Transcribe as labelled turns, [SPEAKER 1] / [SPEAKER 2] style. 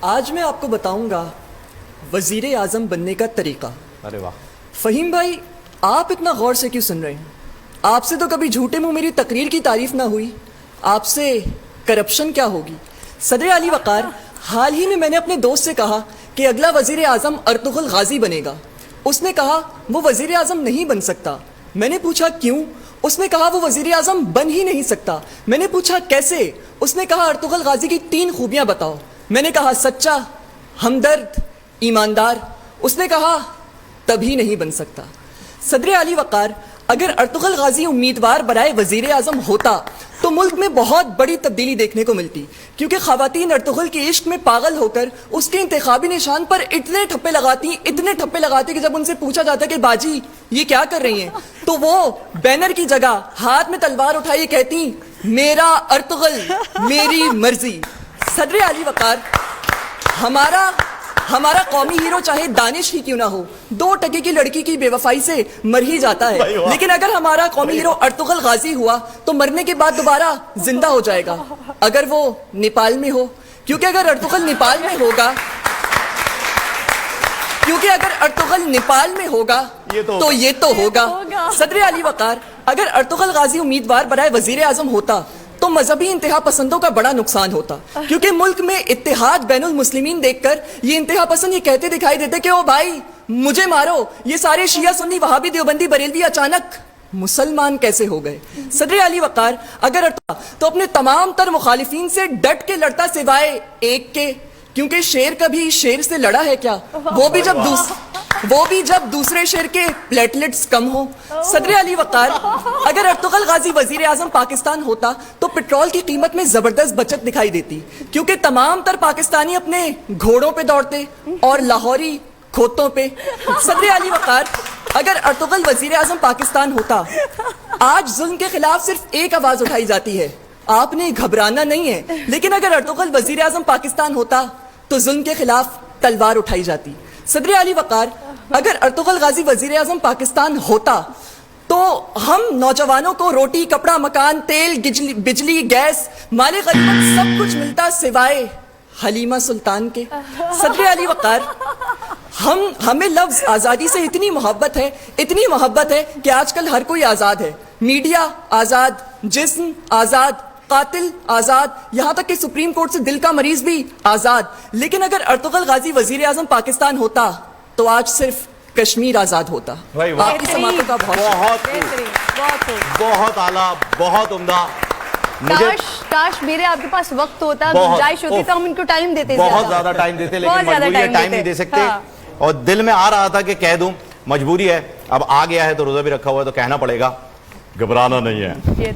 [SPEAKER 1] आज मैं आपको बताऊंगा वजीर आजम बनने का तरीका।
[SPEAKER 2] अरे वाह।
[SPEAKER 1] फहीम भाई, आप इतना गौर से क्यों सुन रहे हैं? आपसे तो कभी झूठे मुंह मेरी तकरीर की तारीफ ना हुई, आपसे करप्शन क्या होगी? सदर अली वक़ार, हाल ही में मैंने अपने दोस्त से कहा कि अगला वजीर आजम अर्तुगरुल गाजी बनेगा। उसने कहा वो वजीर आजम नहीं बन सकता। मैंने पूछा क्यों? उसने कहा वो वजीर आजम बन ही नहीं सकता। मैंने पूछा कैसे? उसने कहा अर्तुगरुल गाजी की 3 खूबियां बताओ। मैंने कहा सच्चा, हमदर्द, ईमानदार। उसने कहा तभी नहीं बन सकता। सदर अली वक़ार, अगर अर्तुगरुल गाजी उम्मीदवार बनाए वजीर आजम होता तो मुल्क में बहुत बड़ी तब्दीली देखने को मिलती, क्योंकि खवातीन अर्तुगरुल के इश्क में पागल होकर उसके इंतखाबी निशान पर इतने ठप्पे लगाती कि जब उनसे पूछा जाता कि बाजी ये क्या कर रही हैं, तो वो बैनर की जगह हाथ में तलवार उठाई कहती मेरा अर्तुगरुल मेरी मर्जी। सदर अली वक़ार, हमारा कौमी हीरो चाहे दानिश ही क्यों ना हो, 2 टके की लड़की की बेवफाई से मर ही जाता है, लेकिन अगर हमारा कौमी हीरो अर्तुगरुल गाजी हुआ तो मरने के बाद दोबारा जिंदा हो जाएगा, अगर वो नेपाल में हो। क्योंकि अगर अर्तुगरुल नेपाल में होगा तो ये तो होगा। सदर अली वक़ार, अगर अर्तुगरुल गाजी उम्मीदवार बनाए वजीर आजम होता तो मजहबी इंतहा पसंदों का बड़ा नुकसान होता, क्योंकि मुल्क में इत्तेहाद बैनुल मुस्लिमीन देखकर ये इंतहा पसंद ये कहते दिखाई देते कि ओ भाई मुझे मारो, ये सारे शिया सुन्नी वहाबी देवबंदी बरेलवी अचानक मुसलमान कैसे हो गए? सदर अली वक़ार, अगर तो अपने तमाम तर मुखालिफिन से डट के लड़ता सिवाय एक के, क्योंकि शेर कभी शेर से लड़ा है क्या? वो भी जब दूसरे शेर के प्लेटलेट्स कम हो। सदर अली वक़ार, अगर अर्तुगरुल गाजी वजीर आजम पाकिस्तान होता तो पेट्रोल की कीमत में जबरदस्त बचत दिखाई देती, क्योंकि तमाम तर पाकिस्तानी अपने घोड़ों पे दौड़ते और लाहौरी खोतों पे। सदर अली वक़ार, अगर अर्तुगरुल वजीर आजम पाकिस्तान होता, आज जुल्म के खिलाफ सिर्फ एक आवाज उठाई जाती है, आपने घबराना नहीं है। लेकिन अगर अर्तुगरुल वजीर आजम पाकिस्तान होता तो जुल्म के खिलाफ तलवार उठाई जाती। सदर अली वक़ार, अगर अर्तुगरुल गाजी वजीर आजम पाकिस्तान होता तो हम नौजवानों को रोटी, कपड़ा, मकान, तेल, बिजली, गैस, माले गनीमत सब कुछ मिलता सिवाय हलीमा सुल्तान के। सदर अली वक़ार, हमें लफ्ज आज़ादी से इतनी मोहब्बत है कि आजकल हर कोई आज़ाद है। मीडिया आज़ाद, जिस्म आज़ाद, कातिल आज़ाद, यहाँ तक कि सुप्रीम कोर्ट से दिल का मरीज भी आज़ाद। लेकिन अगर अर्तुगरुल गाजी वजीर आजम पाकिस्तान होता तो आज सिर्फ कश्मीर आज़ाद होता। आपकी समातों का
[SPEAKER 2] बहुत आला, बहुत उम्दा।
[SPEAKER 3] काश मेरे आपके पास वक्त होता, गुंजाइश होती तो हम इनको टाइम देते,
[SPEAKER 2] बहुत ज्यादा टाइम देते, लेकिन मजबूरी है, टाइम नहीं दे सकते। और दिल में आ रहा था कि कह दूं, मजबूरी है, अब आ गया है तो रोजा भी रखा हुआ है तो कहना पड़ेगा, घबराना नहीं है।